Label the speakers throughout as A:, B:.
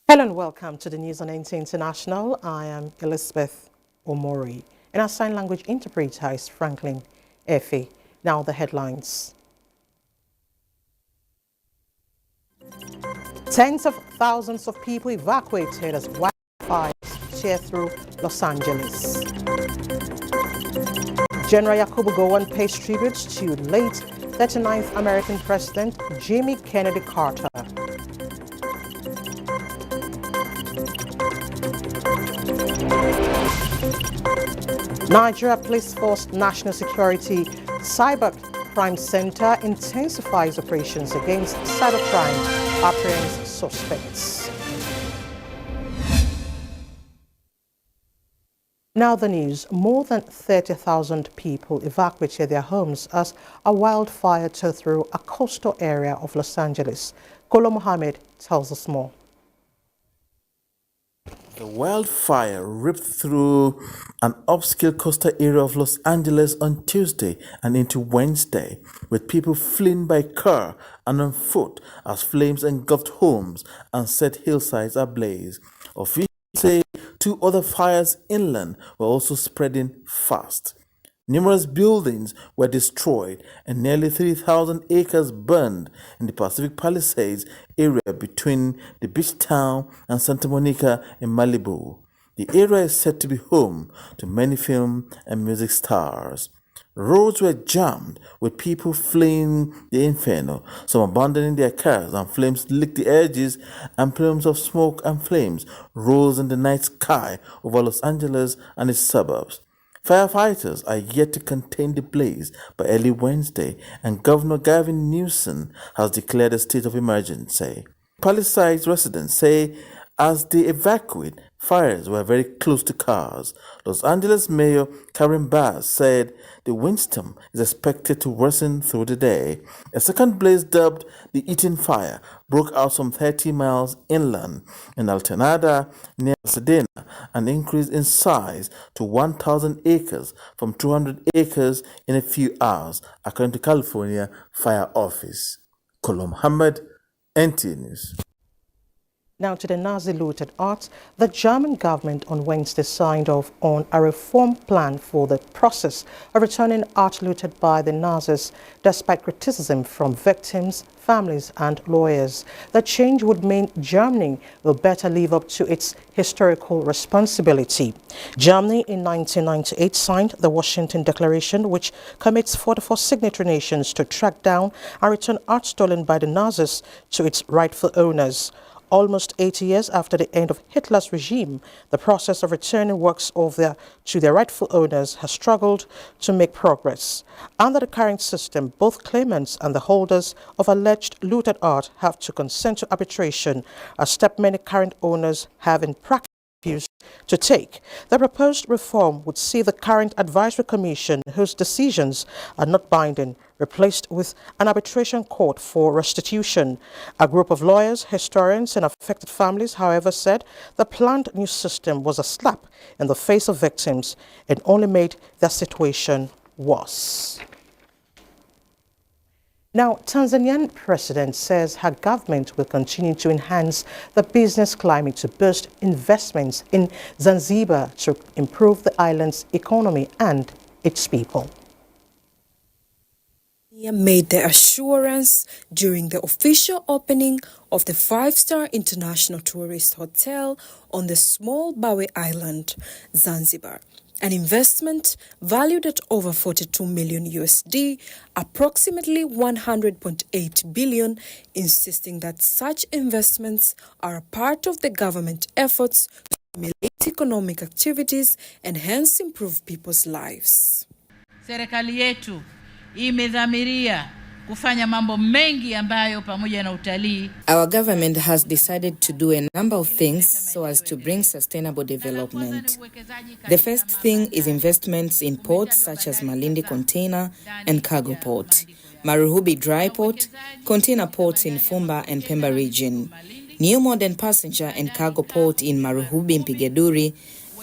A: Hello and welcome to the news on NTA International. I am Elizabeth Omori. And our sign language interpreter is Franklin Efe. Now the headlines. Tens of thousands of people evacuated as wildfires tear through Los Angeles. General Yakubu Gowon pays tributes to late 39th American President Jimmy Kennedy Carter. Nigeria Police Force National Security Cyber Crime Center intensifies operations against cybercrime, apprehends suspects. Now the news. More than 30,000 people evacuated their homes as a wildfire tore through a coastal area of Los Angeles. Kolo Mohammed tells us more.
B: The wildfire ripped through an upscale coastal area of Los Angeles on Tuesday and into Wednesday, with people fleeing by car and on foot as flames engulfed homes and set hillsides ablaze. Officials say 2 other fires inland were also spreading fast. Numerous buildings were destroyed and nearly 3,000 acres burned in the Pacific Palisades area between the beach town and Santa Monica in Malibu. The area is said to be home to many film and music stars. Roads were jammed with people fleeing the inferno, some abandoning their cars, and flames licked the edges, and plumes of smoke and flames rose in the night sky over Los Angeles and its suburbs. Firefighters are yet to contain the blaze by early Wednesday, and Governor Gavin Newsom has declared a state of emergency. Palisades residents say as they evacuate, fires were very close to cars. Los Angeles Mayor Karen Bass said the windstorm is expected to worsen through the day. A second blaze, dubbed the Eaton Fire, broke out some 30 miles inland in Altenada near Pasadena and increased in size to 1,000 acres from 200 acres in a few hours, according to California Fire Office. Kolo Muhammad, NTA News.
A: Now to the Nazi-looted art. The German government on Wednesday signed off on a reform plan for the process of returning art looted by the Nazis, despite criticism from victims, families and lawyers. The change would mean Germany will better live up to its historical responsibility. Germany in 1998 signed the Washington Declaration, which commits 44 signatory nations to track down and return art stolen by the Nazis to its rightful owners. Almost 80 years after the end of Hitler's regime, the process of returning works to their rightful owners has struggled to make progress. Under the current system, both claimants and the holders of alleged looted art have to consent to arbitration, a step many current owners have in practice refused to take. The proposed reform would see the current advisory commission, whose decisions are not binding, replaced with an arbitration court for restitution. A group of lawyers, historians and affected families, however, said the planned new system was a slap in the face of victims and only made their situation worse. Now, Tanzanian president says her government will continue to enhance the business climate to boost investments in Zanzibar to improve the island's economy and its people.
C: Made the assurance during the official opening of the 5-star international tourist hotel on the small Bawe Island, Zanzibar. An investment valued at over 42 million USD, approximately 100.8 billion, insisting that such investments are a part of the government efforts to stimulate economic activities and hence improve people's lives.
D: Serikali yetu imedhamiria kufanya mambo mengi ambayo pamoja na utalii.
E: Our government has decided to do a number of things so as to bring sustainable development. The first thing is investments in ports such as Malindi Container and Cargo Port, Maruhubi Dry Port, container ports in Fumba and Pemba region, new modern passenger and cargo port in Maruhubi Mpigeduri,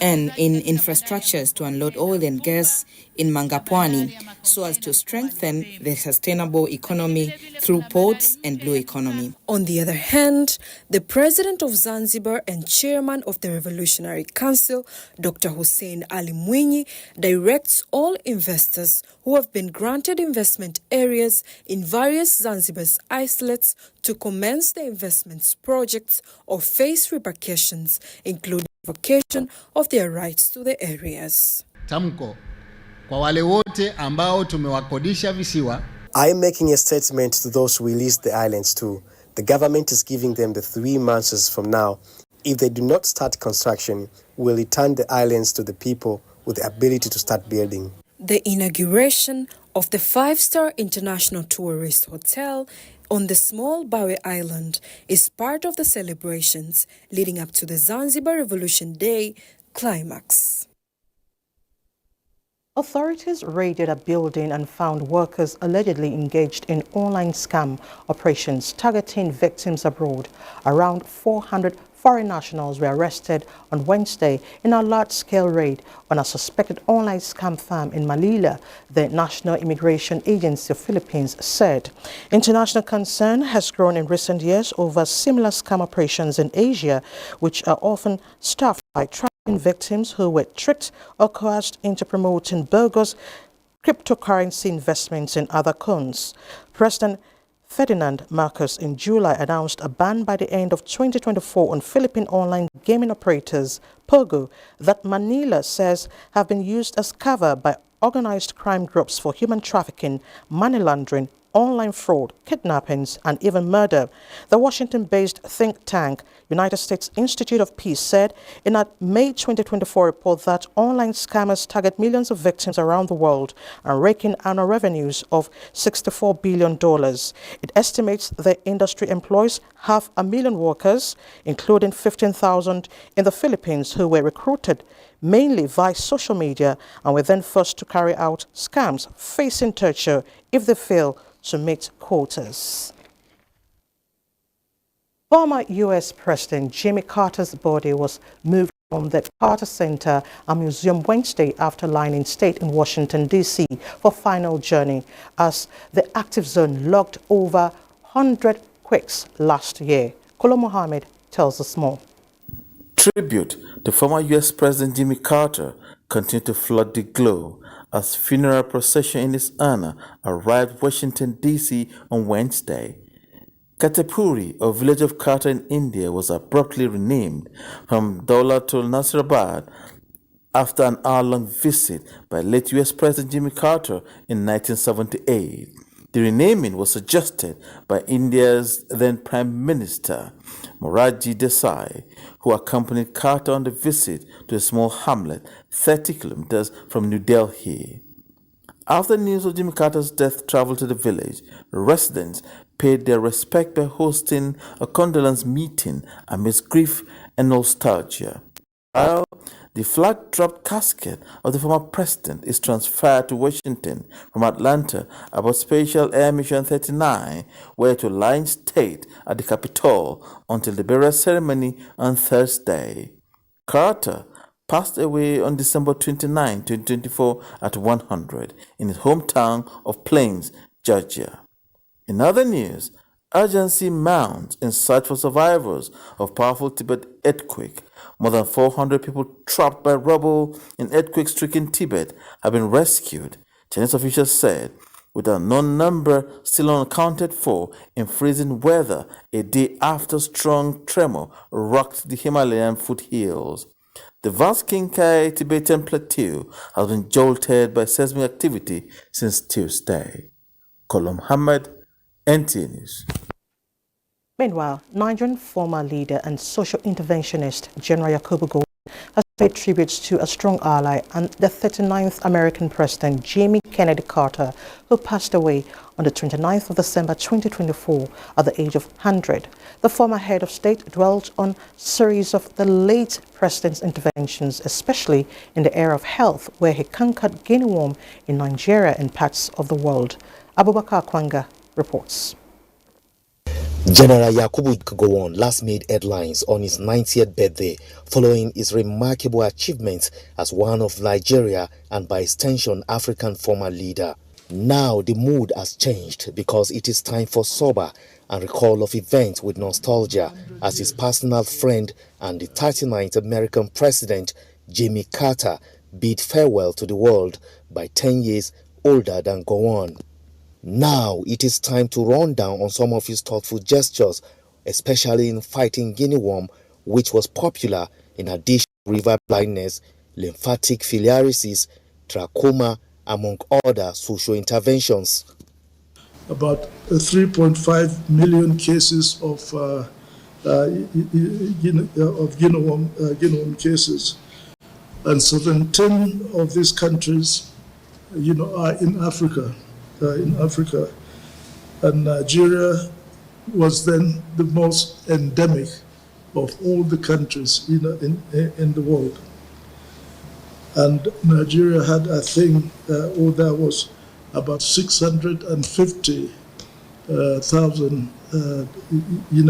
E: and in infrastructures to unload oil and gas in Mangapwani so as to strengthen the sustainable economy through ports and blue economy.
C: On the other hand, the president of Zanzibar and chairman of the Revolutionary Council, Dr. Hussein Ali Mwinyi, directs all investors who have been granted investment areas in various Zanzibar's islets to commence the investments projects or face repercussions, including revocation of their rights to the areas.
F: Tamko kwa wale wote ambao tumewakodisha visiwa.
G: I am making a statement to those who released the islands to. The government is giving them the 3 months from now. If they do not start construction, we will return the islands to the people with the ability to start building.
C: The inauguration of the 5-star international tourist hotel on the small Bawe Island is part of the celebrations leading up to the Zanzibar Revolution Day climax.
A: Authorities raided a building and found workers allegedly engaged in online scam operations targeting victims abroad. Around 400 foreign nationals were arrested on Wednesday in a large-scale raid on a suspected online scam firm in Manila, the National Immigration Agency of Philippines said. International concern has grown in recent years over similar scam operations in Asia, which are often staffed by victims who were tricked or coerced into promoting bogus cryptocurrency investments in other coins. President Ferdinand Marcos in July announced a ban by the end of 2024 on Philippine online gaming operators, Pogo, that Manila says have been used as cover by organized crime groups for human trafficking, money laundering, online fraud, kidnappings, and even murder. The Washington-based think tank United States Institute of Peace said in a May 2024 report that online scammers target millions of victims around the world and rake in annual revenues of $64 billion. It estimates the industry employs 500,000 workers, including 15,000 in the Philippines who were recruited mainly via social media and were then forced to carry out scams, facing torture if they fail to meet quotas. Former U.S. President Jimmy Carter's body was moved from the Carter Center and Museum Wednesday after lying in state in Washington, D.C. for final journey, as the active zone logged over 100 quakes last year. Kolo Mohammed tells us more.
B: Tribute to former U.S. President Jimmy Carter continued to flood the globe as funeral procession in his honor arrived Washington, D.C. on Wednesday. Katepuri, a village of Carter in India, was abruptly renamed from Dhola to Nasirabad after an hour-long visit by late U.S. President Jimmy Carter in 1978. The renaming was suggested by India's then Prime Minister, Morarji Desai, who accompanied Carter on the visit to a small hamlet 30 kilometers from New Delhi. After news of Jimmy Carter's death traveled to the village, residents paid their respect by hosting a condolence meeting amidst grief and nostalgia. While the flag-dropped casket of the former president is transferred to Washington from Atlanta aboard Special Air Mission 39, where to lie in state at the Capitol until the burial ceremony on Thursday. Carter passed away on December 29, 2024 at 100 in his hometown of Plains, Georgia. In other news, urgency mounts in search for survivors of powerful Tibet earthquake. More than 400 people trapped by rubble in earthquake-stricken Tibet have been rescued, Chinese officials said, with an unknown number still unaccounted for in freezing weather a day after strong tremor rocked the Himalayan foothills. The vast Kinkai Tibetan plateau has been jolted by seismic activity since Tuesday. Kolo Muhammad, NTA News.
A: Meanwhile, Nigerian former leader and social interventionist General Yakubu Gowon has paid tributes to a strong ally and the 39th American President Jimmy Kennedy Carter, who passed away on the 29th of December 2024 at the age of 100. The former head of state dwelt on a series of the late president's interventions, especially in the area of health, where he conquered guinea worm in Nigeria and parts of the world. Abubakar Kwanga reports.
H: General Yakubu Gowon last made headlines on his 90th birthday following his remarkable achievements as one of Nigeria and by extension African former leader. Now the mood has changed because it is time for sober and recall of events with nostalgia as his personal friend and the 39th American president Jimmy Carter bid farewell to the world by 10 years older than Gowon. Now it is time to run down on some of his thoughtful gestures, especially in fighting guinea worm, which was popular in addition to river blindness, lymphatic filariasis, trachoma, among other social interventions.
I: About 3.5 million cases of guinea worm cases, and 17 of these countries, are in Africa. And Nigeria was then the most endemic of all the countries in the world. And Nigeria had, I think, there was about 650,000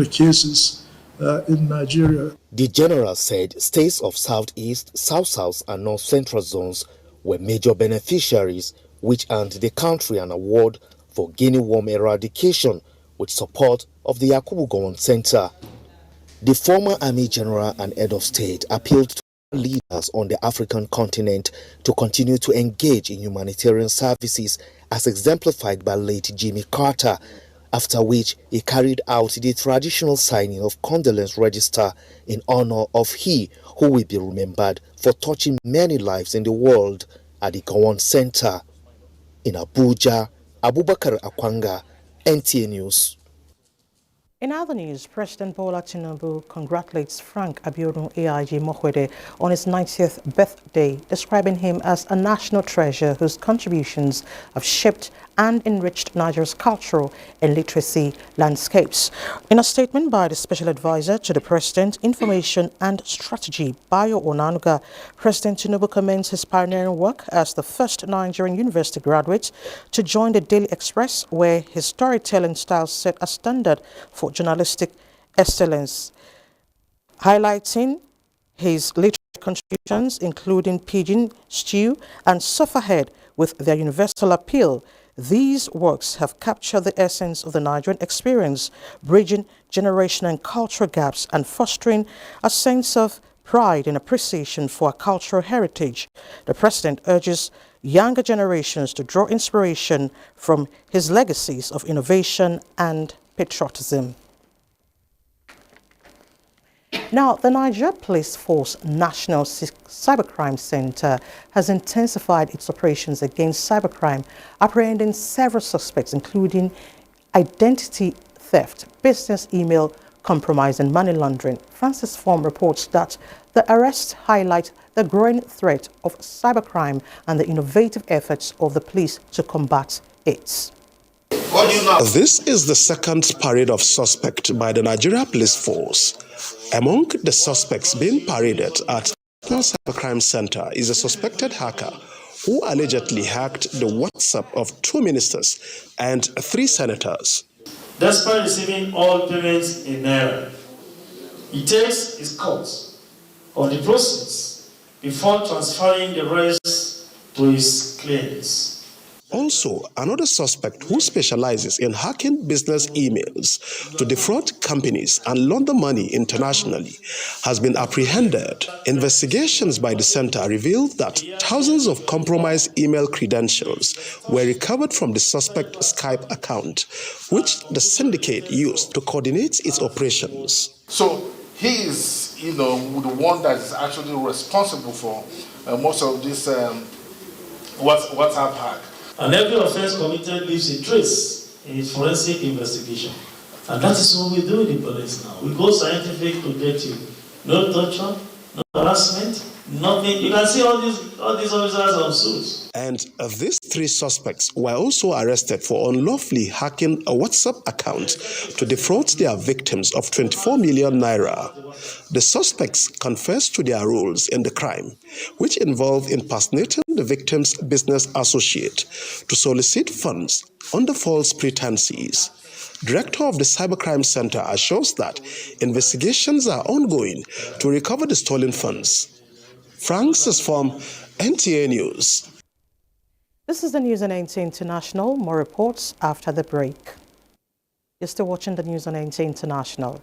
I: cases in Nigeria.
H: The general said states of Southeast, South-South and North-Central zones were major beneficiaries, which earned the country an award for guinea worm eradication with support of the Yakubu Gowon Center. The former Army General and Head of State appealed to leaders on the African continent to continue to engage in humanitarian services as exemplified by late Jimmy Carter, after which he carried out the traditional signing of condolence register in honor of he who will be remembered for touching many lives in the world at the Gowon Center. In Abuja, Abubakar Akwanga, NTA News.
A: In other news, President Bola Tinubu congratulates Frank Abiodun AIG Mokwede on his 90th birthday, describing him as a national treasure whose contributions have shaped and enriched Nigeria's cultural and literacy landscapes. In a statement by the Special Advisor to the President, Information and Strategy, Bayo Onanuga, President Tinubu commends his pioneering work as the first Nigerian university graduate to join the Daily Express, where his storytelling style set a standard for journalistic excellence, highlighting his literary contributions, including Pigeon, Stew, and Sufferhead, with their universal appeal. These works have captured the essence of the Nigerian experience, bridging generational and cultural gaps and fostering a sense of pride and appreciation for our cultural heritage. The President urges younger generations to draw inspiration from his legacies of innovation and patriotism. Now, the Nigeria Police Force National Cybercrime Center has intensified its operations against cybercrime, apprehending several suspects, including identity theft, business email compromise, and money laundering. Francis Form reports that the arrests highlight the growing threat of cybercrime and the innovative efforts of the police to combat it.
J: This is the second parade of suspects by the Nigeria Police Force. Among the suspects being paraded at the National Cybercrime Center is a suspected hacker who allegedly hacked the WhatsApp of 2 ministers and 3 senators.
K: Despite receiving all payments in naira, he takes his cut of the proceeds before transferring the rest to his clients.
J: Also, another suspect who specializes in hacking business emails to defraud companies and launder money internationally has been apprehended. Investigations by the center revealed that thousands of compromised email credentials were recovered from the suspect's Skype account, which the syndicate used to coordinate its operations.
L: So he is, the one that is actually responsible for most of this WhatsApp hack.
K: And every offense committed leaves a trace in its forensic investigation. And that is what we do in the police now. We go scientific to get you. No torture, no harassment, Nothing. You can see all these officers on suits.
J: And these three suspects were also arrested for unlawfully hacking a WhatsApp account to defraud their victims of 24 million naira. The suspects confessed to their roles in the crime, which involved impersonating the victim's business associate to solicit funds under false pretenses. Director of the Cybercrime Center assures that investigations are ongoing to recover the stolen funds. Francis from NTA News.
A: This is the news on NTA International. More reports after the break. You're still watching the news on NTA International.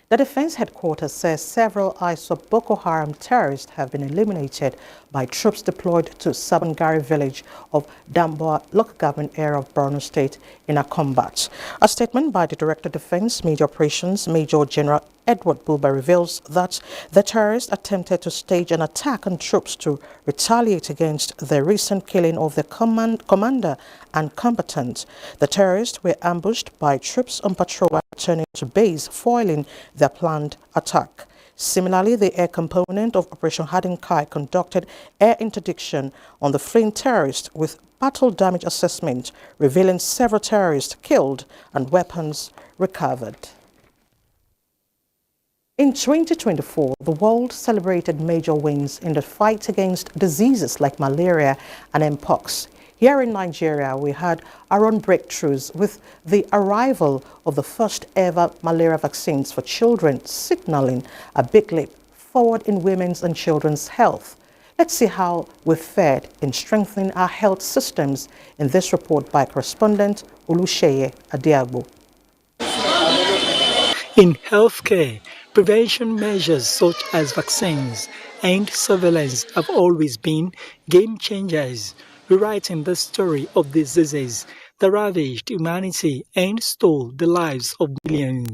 A: The Defense Headquarters says several ISWAP Boko Haram terrorists have been eliminated by troops deployed to Sabangari village of Damboa local government area of Borno State in a combat. A statement by the Director of Defense Major Operations, Major General Edward Buba, reveals that the terrorists attempted to stage an attack on troops to retaliate against the recent killing of the commander and combatant. The terrorists were ambushed by troops on patrol while returning to base, foiling their planned attack. Similarly, the air component of Operation Hadinkai conducted air interdiction on the fleeing terrorists with battle damage assessment, revealing several terrorists killed and weapons recovered. In 2024, the world celebrated major wins in the fight against diseases like malaria and mpox. Here in Nigeria, we had our own breakthroughs with the arrival of the first ever malaria vaccines for children, signaling a big leap forward in women's and children's health. Let's see how we've fared in strengthening our health systems in this report by correspondent Olusheye Adiagbo.
M: In healthcare, prevention measures such as vaccines and surveillance have always been game changers, rewriting the story of diseases that ravaged humanity and stole the lives of millions.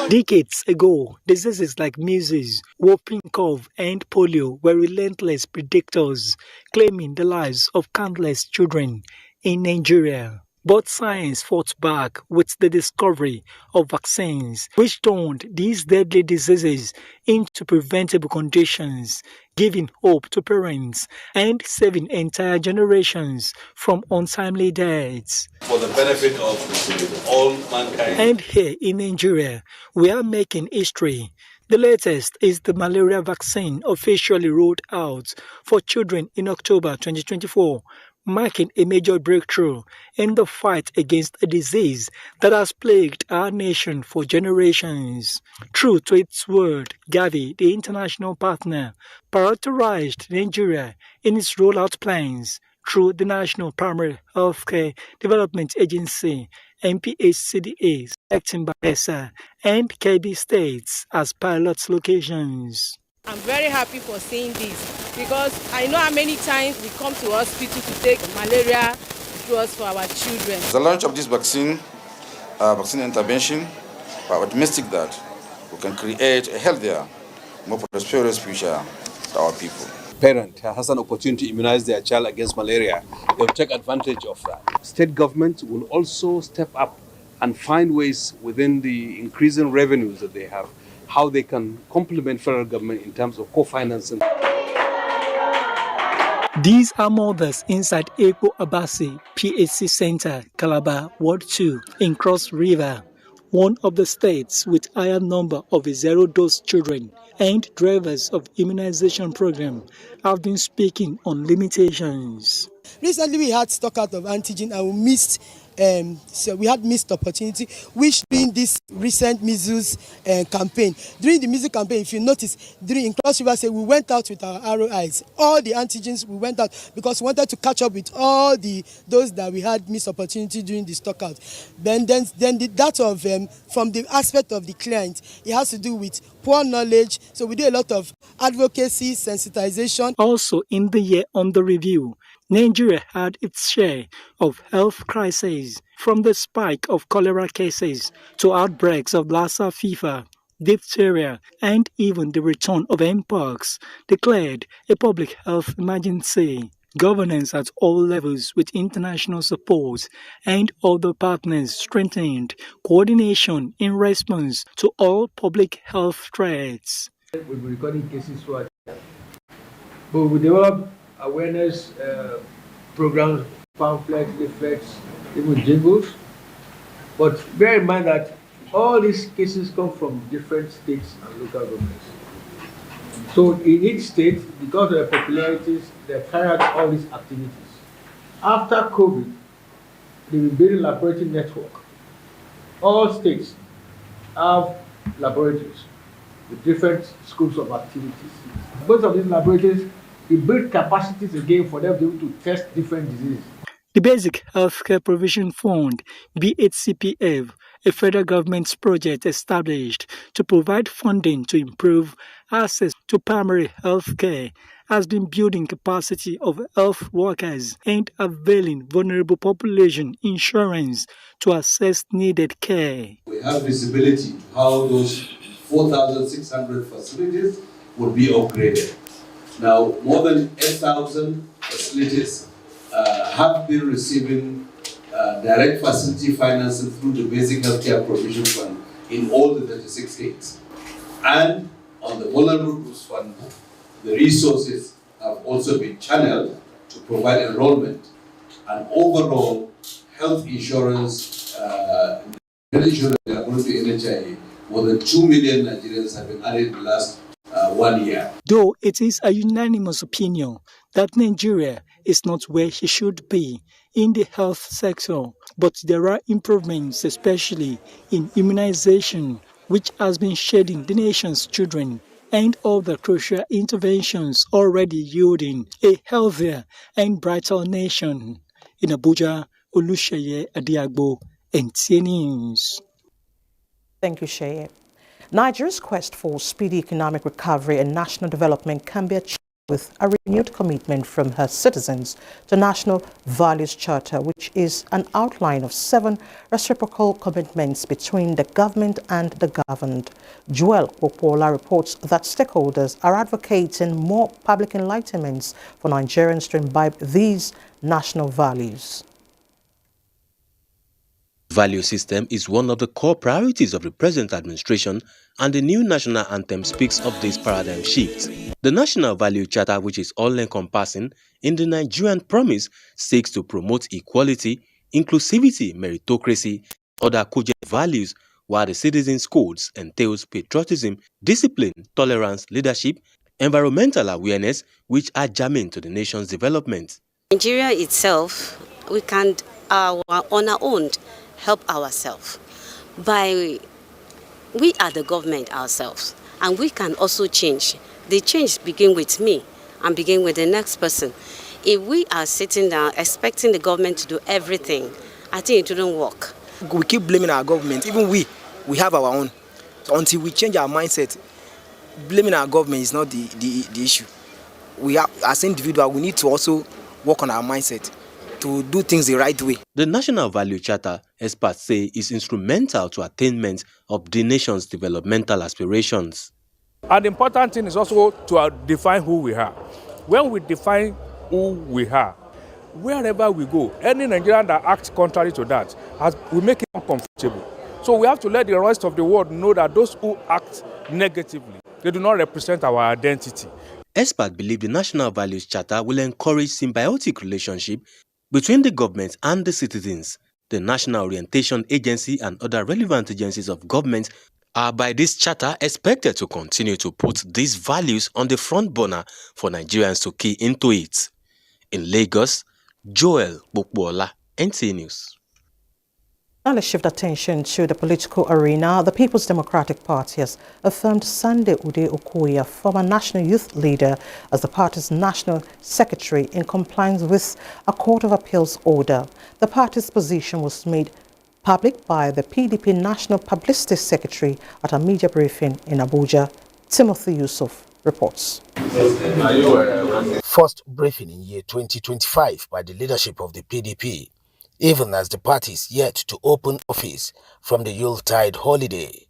M: Decades ago, diseases like measles, whooping cough, and polio were relentless predictors, claiming the lives of countless children in Nigeria. But science fought back with the discovery of vaccines, which turned these deadly diseases into preventable conditions, giving hope to parents and saving entire generations from untimely deaths.
N: For the benefit of all mankind.
M: And here in Nigeria, we are making history. The latest is the malaria vaccine officially rolled out for children in October 2024. Marking a major breakthrough in the fight against a disease that has plagued our nation for generations. True to its word, Gavi, the international partner, prioritized Nigeria in its rollout plans through the National Primary Healthcare Development Agency, NPHCDA, selecting Bayelsa and Kebbi states as pilot locations.
O: I'm very happy for seeing this because I know how many times we come to hospital to take malaria drugs for our children.
N: The launch of this vaccine intervention, we are optimistic that we can create a healthier, more prosperous future for our people.
P: Parent has an opportunity to immunize their child against malaria, they will take advantage of that. State government will also step up and find ways within the increasing revenues that they have, how they can complement federal government in terms of co-financing.
M: These are mothers inside Eko Abasi PHC Center, Calabar, Ward 2 in Cross River, one of the states with higher number of zero-dose children, and drivers of immunization program have been speaking on limitations.
Q: Recently, we had stock out of antigen and we missed. So we had missed opportunity, which during this recent measles campaign. During the measles campaign, if you notice, in Cross River, we went out with our ROIs. All the antigens, we went out because we wanted to catch up with all those that we had missed opportunity during the stock out. Then that of from the aspect of the client, it has to do with poor knowledge. So we do a lot of advocacy, sensitization.
M: Also in the year under review, Nigeria had its share of health crises, from the spike of cholera cases to outbreaks of Lassa fever, diphtheria, and even the return of mpox, declared a public health emergency. Governance at all levels with international support and other partners strengthened coordination in response to all public health threats.
R: We'll be recording cases But we develop awareness programs, pamphlets, leaflets, even jingles. But bear in mind that all these cases come from different states and local governments. So in each state, because of their popularities, they carry out all these activities. After COVID, they will build a laboratory network. All states have laboratories with different scopes of activities. Most of these laboratories, they build capacities again for them to be able to test different diseases.
M: The Basic Healthcare Provision Fund, BHCPF, a federal government project established to provide funding to improve access to primary health care, has been building capacity of health workers and availing vulnerable population insurance to access needed care.
P: We have visibility how those 4,600 facilities will be upgraded. Now, more than 8,000 facilities have been receiving direct facility financing through the Basic Healthcare Provision Fund in all the 36 states. And on the Vulnerable Groups Fund, the resources have also been channeled to provide enrollment and overall health insurance. According to NTAi, more than 2 million Nigerians have been added in the last 1 year.
M: Though it is a unanimous opinion that Nigeria is not where she should be in the health sector, but there are improvements, especially in immunization, which has been shading the nation's children, and other crucial interventions already yielding a healthier and brighter nation. In Abuja, Olusheye Adiagbo, NTA News.
A: Thank you, Sheye. Nigeria's quest for speedy economic recovery and national development can be achieved with a renewed commitment from her citizens to National Values Charter, which is an outline of 7 reciprocal commitments between the government and the governed. Joel Popola reports that stakeholders are advocating more public enlightenments for Nigerians to imbibe these national values.
S: Value system is one of the core priorities of the present administration, and the new national anthem speaks of this paradigm shift. The National Value Charter, which is all-encompassing in the Nigerian promise, seeks to promote equality, inclusivity, meritocracy, and other cogent values, while the citizens' codes entails patriotism, discipline, tolerance, leadership, environmental awareness, which are germane to the nation's development.
T: Nigeria itself, we can on our own help ourselves we are the government ourselves, and we can also change. The change begin with me and begin with the next person. If we are sitting down expecting the government to do everything, I think it wouldn't work.
U: We keep blaming our government. Even we have our own. So until we change our mindset, blaming our government is not the issue. We are, as individuals, we need to also work on our mindset to do things the right way.
S: The National Value Charter, experts say, is instrumental to attainment of the nation's developmental aspirations.
V: And the important thing is also to define who we are. When we define who we are, wherever we go, any Nigerian that acts contrary to that, we make it uncomfortable. So we have to let the rest of the world know that those who act negatively, they do not represent our identity.
S: Experts believe the National Values Charter will encourage symbiotic relationship between the government and the citizens. The National Orientation Agency and other relevant agencies of government are by this charter expected to continue to put these values on the front burner for Nigerians to key into it. In Lagos, Joel Bokbola, NTA News.
A: Now let's shift attention to the political arena. The People's Democratic Party has affirmed Sunday Ude Okoye, former national youth leader, as the party's national secretary in compliance with a Court of Appeals order. The party's position was made public by the PDP National Publicity Secretary at a media briefing in Abuja. Timothy Yusuf reports.
H: First briefing in year 2025 by the leadership of the PDP, even as the party is yet to open office from the Yuletide holiday,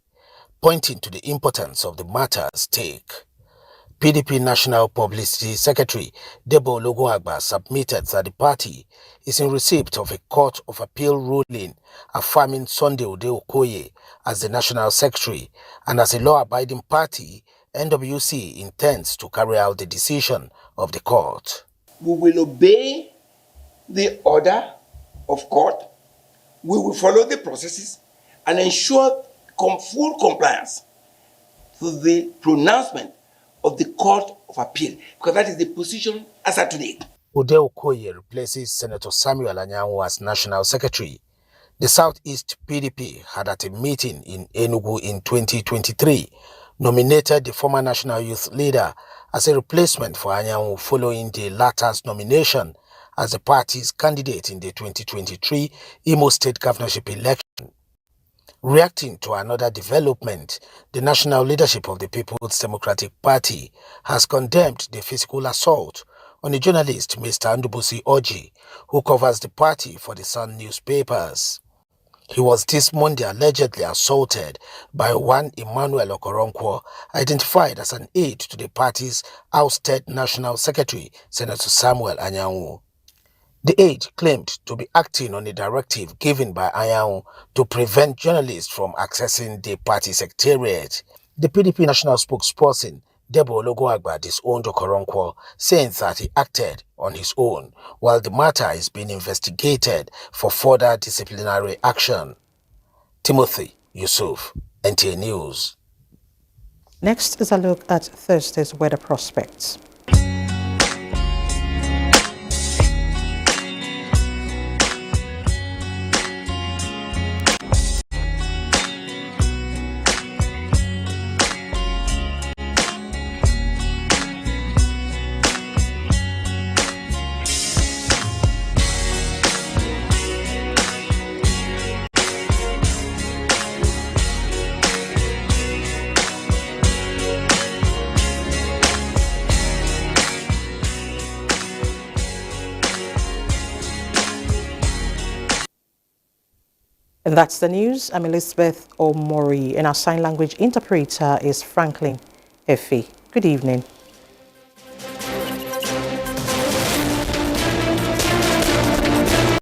H: pointing to the importance of the matter at stake. PDP National Publicity Secretary Debo Ologunagba submitted that the party is in receipt of a Court of Appeal ruling affirming Sunday Ude Okoye as the National Secretary, and as a law-abiding party, NWC intends to carry out the decision of the court.
D: We will obey the order of court. We will follow the processes and ensure full compliance to the pronouncement of the Court of Appeal, because that is the position as at today.
H: Ude Okoye replaces Senator Samuel Anyanwu as National Secretary. The Southeast PDP had at a meeting in Enugu in 2023 nominated the former national youth leader as a replacement for Anyanwu following the latter's nomination as the party's candidate in the 2023 Imo State governorship election. Reacting to another development, the national leadership of the People's Democratic Party has condemned the physical assault on a journalist, Mr. Ndubuisi Oji, who covers the party for the Sun newspapers. He was this Monday allegedly assaulted by one Emmanuel Okoronkwo, identified as an aide to the party's ousted National Secretary, Senator Samuel Anyanwu. The aide claimed to be acting on a directive given by Anyanwu to prevent journalists from accessing the party secretariat. The PDP national spokesperson, Debo Ologunagba, disowned Okoronkwo, saying that he acted on his own, while the matter is being investigated for further disciplinary action. Timothy Yusuf, NTA News.
A: Next is a look at Thursday's weather prospects. And that's the news. I'm Elizabeth Omori, and our sign language interpreter is Franklin Effie. Good evening.